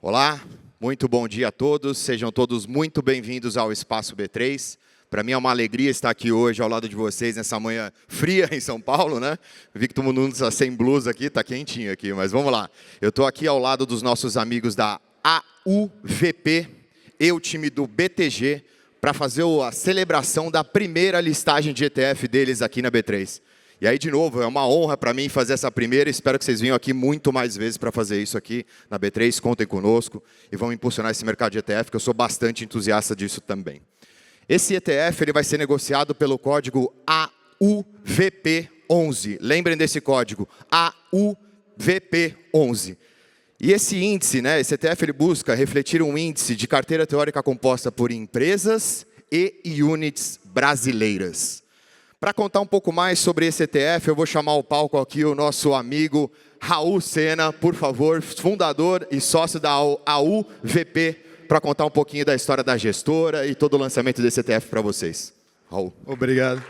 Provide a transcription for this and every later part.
Olá, muito bom dia a todos, sejam todos muito bem-vindos ao Espaço B3. Para mim é uma alegria estar aqui hoje ao lado de vocês nessa manhã fria em São Paulo, né? Vi que todo mundo está sem blusa aqui, está quentinho aqui, mas vamos lá. Eu estou aqui ao lado dos nossos amigos da AUVP e o time do BTG para fazer a celebração da primeira listagem de ETF deles aqui na B3. E aí, de novo, é uma honra para mim fazer essa primeira. Espero que vocês venham aqui muito mais vezes para fazer isso aqui na B3. Contem conosco e vão impulsionar esse mercado de ETF, que eu sou bastante entusiasta disso também. Esse ETF ele vai ser negociado pelo código AUVP11. Lembrem desse código, AUVP11. E esse índice, esse ETF, ele busca refletir um índice de carteira teórica composta por empresas e units brasileiras. Para contar um pouco mais sobre esse ETF, eu vou chamar ao palco aqui o nosso amigo Raul Sena, por favor, fundador e sócio da AUVP, para contar um pouquinho da história da gestora e todo o lançamento desse ETF para vocês. Raul. Obrigado.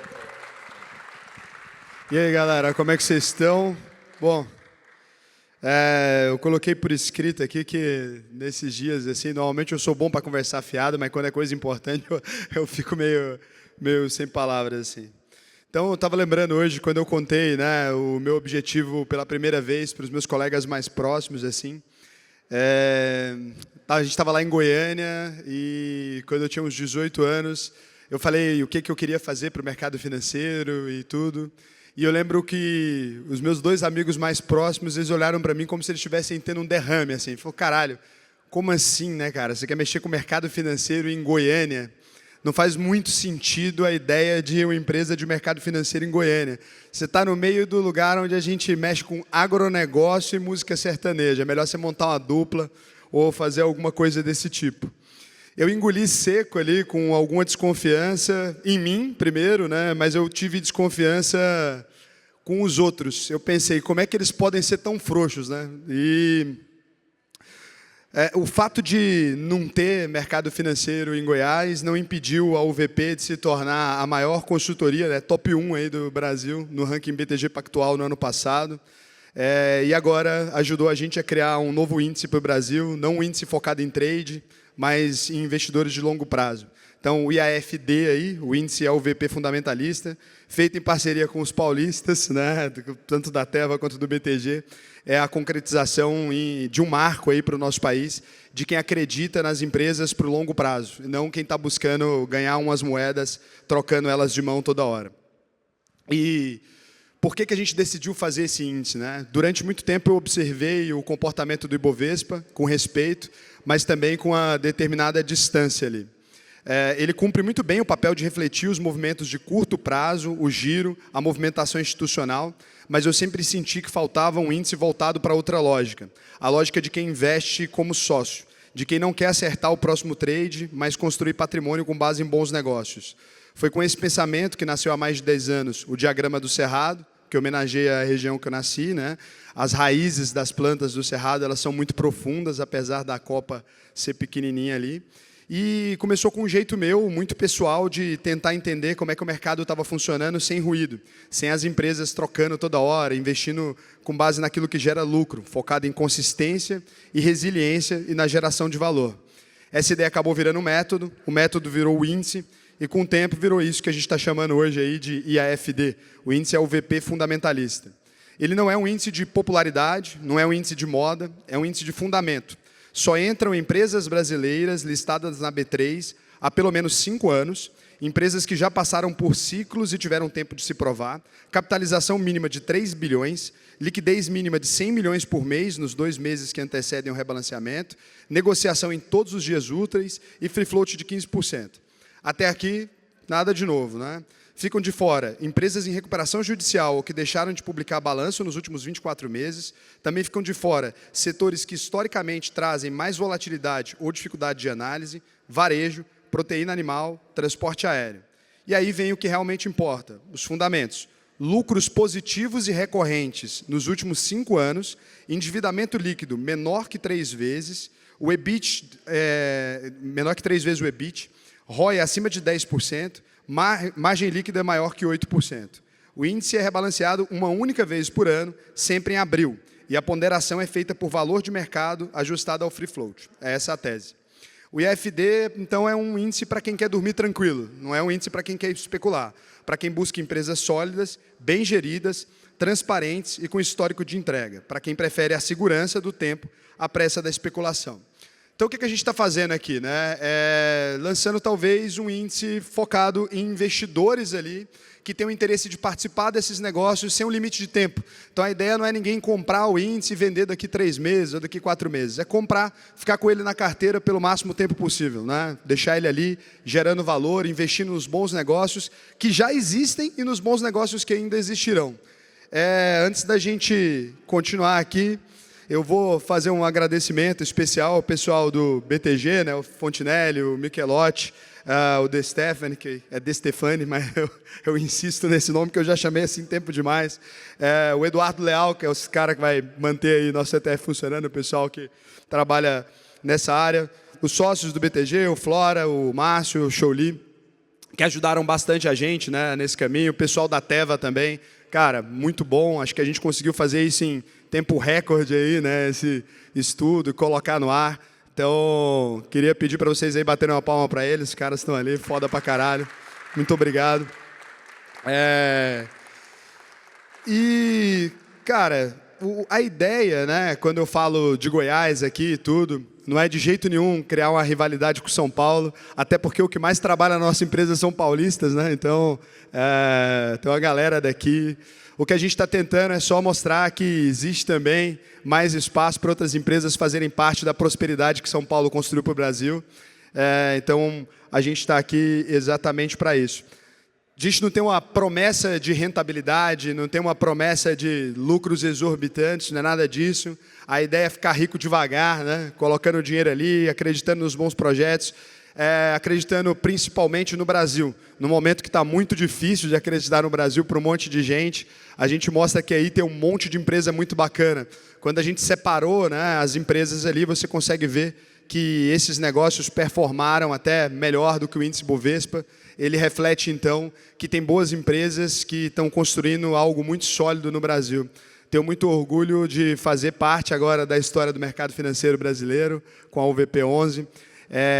E aí, galera, como é que vocês estão? Bom, eu coloquei por escrito aqui que nesses dias, assim, normalmente eu sou bom para conversar fiado, mas quando é coisa importante eu fico meio sem palavras, assim. Então, eu estava lembrando hoje, quando eu contei o meu objetivo pela primeira vez para os meus colegas mais próximos, assim. A gente estava lá em Goiânia e quando eu tinha uns 18 anos, eu falei o que eu queria fazer para o mercado financeiro e tudo. E eu lembro que os meus dois amigos mais próximos, eles olharam para mim como se eles estivessem tendo um derrame, assim. Falaram, caralho, como assim, né, cara? Você quer mexer com o mercado financeiro em Goiânia? Não faz muito sentido a ideia de uma empresa de mercado financeiro em Goiânia. Você está no meio do lugar onde a gente mexe com agronegócio e música sertaneja. É melhor você montar uma dupla ou fazer alguma coisa desse tipo. Eu engoli seco ali com alguma desconfiança em mim, primeiro, mas eu tive desconfiança com os outros. Eu pensei, como é que eles podem ser tão frouxos? O fato de não ter mercado financeiro em Goiás não impediu a UVP de se tornar a maior consultoria, top 1 aí do Brasil, no ranking BTG Pactual no ano passado. E agora ajudou a gente a criar um novo índice para o Brasil, não um índice focado em trade, mas em investidores de longo prazo. Então, o IAFD, aí, o índice AUVP fundamentalista, feito em parceria com os paulistas, tanto da Teva quanto do BTG, é a concretização de um marco aí para o nosso país, de quem acredita nas empresas para o longo prazo, e não quem está buscando ganhar umas moedas, trocando elas de mão toda hora. E por que a gente decidiu fazer esse índice? Durante muito tempo eu observei o comportamento do Ibovespa, com respeito, mas também com uma determinada distância ali. Ele cumpre muito bem o papel de refletir os movimentos de curto prazo, o giro, a movimentação institucional, mas eu sempre senti que faltava um índice voltado para outra lógica. A lógica de quem investe como sócio, de quem não quer acertar o próximo trade, mas construir patrimônio com base em bons negócios. Foi com esse pensamento que nasceu há mais de 10 anos o Diagrama do Cerrado, que homenageia a região que eu nasci. As raízes das plantas do Cerrado elas são muito profundas, apesar da copa ser pequenininha ali. E começou com um jeito meu, muito pessoal, de tentar entender como é que o mercado estava funcionando sem ruído, sem as empresas trocando toda hora, investindo com base naquilo que gera lucro, focado em consistência e resiliência e na geração de valor. Essa ideia acabou virando um método, o método virou o índice, e com o tempo virou isso que a gente está chamando hoje aí de IAFD, o índice AUVP fundamentalista. Ele não é um índice de popularidade, não é um índice de moda, é um índice de fundamento. Só entram empresas brasileiras listadas na B3 há pelo menos 5 anos, empresas que já passaram por ciclos e tiveram tempo de se provar, capitalização mínima de 3 bilhões, liquidez mínima de 100 milhões por mês nos 2 meses que antecedem o rebalanceamento, negociação em todos os dias úteis e free float de 15%. Até aqui, nada de novo, Ficam de fora empresas em recuperação judicial ou que deixaram de publicar balanço nos últimos 24 meses. Também ficam de fora setores que historicamente trazem mais volatilidade ou dificuldade de análise, varejo, proteína animal, transporte aéreo. E aí vem o que realmente importa, os fundamentos. Lucros positivos e recorrentes nos últimos 5 anos, endividamento líquido menor que 3 vezes, o EBIT menor que 3 vezes o EBIT, ROE acima de 10%, margem líquida é maior que 8%. O índice é rebalanceado uma única vez por ano, sempre em abril. e a ponderação é feita por valor de mercado ajustado ao free float. É essa a tese. O IFD, então, é um índice para quem quer dormir tranquilo, não é um índice para quem quer especular, para quem busca empresas sólidas, bem geridas, transparentes e com histórico de entrega, para quem prefere a segurança do tempo à pressa da especulação. Então, o que a gente está fazendo aqui? Né? Lançando, talvez, um índice focado em investidores ali, que tem o interesse de participar desses negócios sem um limite de tempo. Então, a ideia não é ninguém comprar o índice e vender daqui 3 meses ou daqui 4 meses. É comprar, ficar com ele na carteira pelo máximo tempo possível. Né? Deixar ele ali, gerando valor, investindo nos bons negócios que já existem e nos bons negócios que ainda existirão. Antes da gente continuar aqui, eu vou fazer um agradecimento especial ao pessoal do BTG, né, o Fontinelli, o Michelotti, o De Stefani, que é De Stefani, mas eu insisto nesse nome que eu já chamei assim tempo demais. O Eduardo Leal, que é o cara que vai manter aí nosso ETF funcionando, o pessoal que trabalha nessa área. Os sócios do BTG, o Flora, o Márcio, o Chouli, que ajudaram bastante a gente, né, nesse caminho. O pessoal da Teva também. Cara, muito bom. Acho que a gente conseguiu fazer isso em tempo recorde aí, né? Esse estudo, colocar no ar. Então, queria pedir para vocês aí baterem uma palma para eles. Os caras estão ali, foda pra caralho. Muito obrigado. E, cara, a ideia, né? Quando eu falo de Goiás aqui e tudo, não é de jeito nenhum criar uma rivalidade com São Paulo, até porque o que mais trabalha na nossa empresa são paulistas, né? Então, tem uma galera daqui. O que a gente está tentando é só mostrar que existe também mais espaço para outras empresas fazerem parte da prosperidade que São Paulo construiu para o Brasil. Então, a gente está aqui exatamente para isso. A gente não tem uma promessa de rentabilidade, não tem uma promessa de lucros exorbitantes, não é nada disso. A ideia é ficar rico devagar, né? Colocando dinheiro ali, acreditando nos bons projetos, acreditando principalmente no Brasil. No momento que está muito difícil de acreditar no Brasil para um monte de gente, a gente mostra que aí tem um monte de empresa muito bacana. Quando a gente separou, né, as empresas ali, você consegue ver que esses negócios performaram até melhor do que o índice Bovespa. Ele reflete, então, que tem boas empresas que estão construindo algo muito sólido no Brasil. Tenho muito orgulho de fazer parte agora da história do mercado financeiro brasileiro, com a UVP11.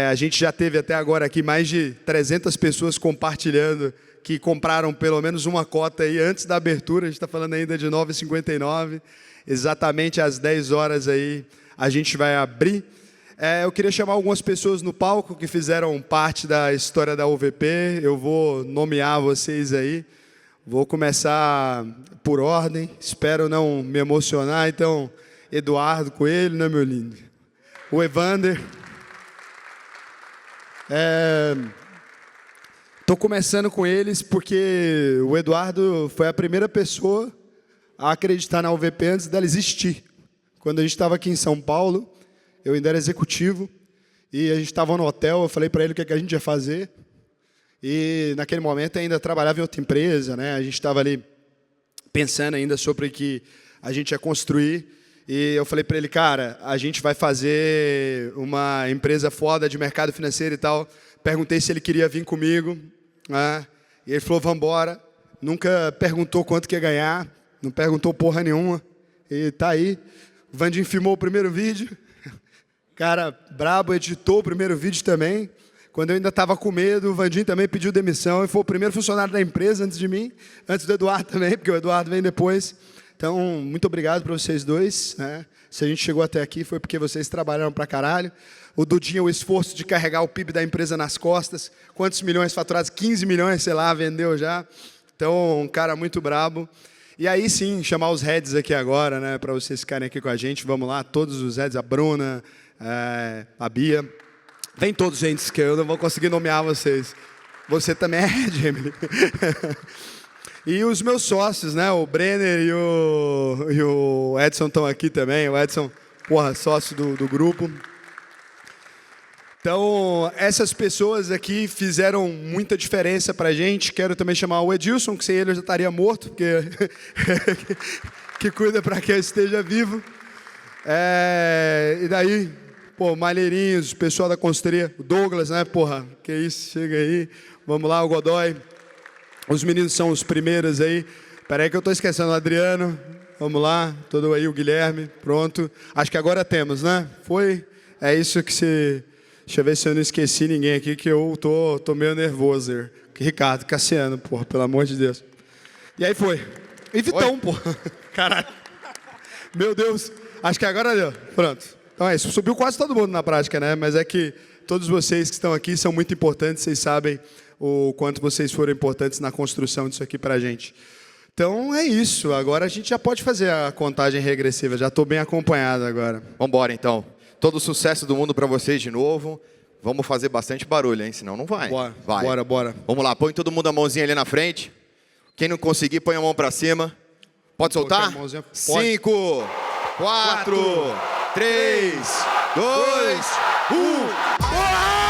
A gente já teve até agora aqui mais de 300 pessoas compartilhando que compraram pelo menos uma cota aí antes da abertura. A gente está falando ainda de 9h59. Exatamente às 10 horas aí a gente vai abrir. Eu queria chamar algumas pessoas no palco que fizeram parte da história da UVP. Eu vou nomear vocês aí. Vou começar por ordem. Espero não me emocionar. Então, Eduardo Coelho, né, meu lindo? O Evander. Estou começando com eles porque o Eduardo foi a primeira pessoa a acreditar na UVP antes dela existir. Quando a gente estava aqui em São Paulo, eu ainda era executivo, e a gente estava no hotel, eu falei para ele o que a gente ia fazer, e naquele momento ainda trabalhava em outra empresa, né? A gente estava ali pensando ainda sobre o que a gente ia construir, e eu falei para ele, cara, a gente vai fazer uma empresa foda de mercado financeiro e tal. Perguntei se ele queria vir comigo, né? E ele falou, vamos embora. Nunca perguntou quanto que ia ganhar, não perguntou porra nenhuma, e tá aí. O Vandinho filmou o primeiro vídeo. Cara, brabo, editou o primeiro vídeo também. Quando eu ainda estava com medo, o Vandinho também pediu demissão e foi o primeiro funcionário da empresa antes de mim, antes do Eduardo também, porque o Eduardo vem depois. Então, muito obrigado para vocês dois, né? Se a gente chegou até aqui foi porque vocês trabalharam pra caralho. O Dudinho, o esforço de carregar o PIB da empresa nas costas. Quantos milhões faturados? 15 milhões, sei lá, vendeu já. Então, um cara muito brabo. E aí sim, chamar os heads aqui agora, né, para vocês ficarem aqui com a gente. Vamos lá, todos os heads, a Bruna, a Bia. Vem todos, gente, que eu não vou conseguir nomear vocês. Você também é head, Emily. E os meus sócios, né, o Brenner e o Edson estão aqui também. O Edson, porra, sócio do grupo. Então, essas pessoas aqui fizeram muita diferença para a gente. Quero também chamar o Edilson, que sem ele eu já estaria morto, porque que cuida para que eu esteja vivo. E daí, pô, Malheirinhos, o pessoal da consultoria, o Douglas, né, porra, que isso, chega aí. Vamos lá, o Godoy. Os meninos são os primeiros aí. Peraí que eu estou esquecendo o Adriano. Vamos lá. Todo aí o Guilherme. Pronto. Acho que agora temos, né? Foi. É isso que se... Deixa eu ver se eu não esqueci ninguém aqui, que eu tô meio nervoso. Ricardo, Cassiano, porra, pelo amor de Deus. E aí foi. E Vitão, porra. Caralho. Meu Deus. Acho que agora deu. Pronto. Então é isso. Subiu quase todo mundo na prática, né? Mas é que todos vocês que estão aqui são muito importantes. Vocês sabem o quanto vocês foram importantes na construção disso aqui pra gente. Então é isso. Agora a gente já pode fazer a contagem regressiva. Já estou bem acompanhado agora. Vamos embora, então. Todo o sucesso do mundo para vocês de novo. Vamos fazer bastante barulho, hein? Senão não vai. Bora, vai. bora. Vamos lá, põe todo mundo a mãozinha ali na frente. Quem não conseguir, põe a mão para cima. Pode soltar? 5, 4, 3, 2, 1.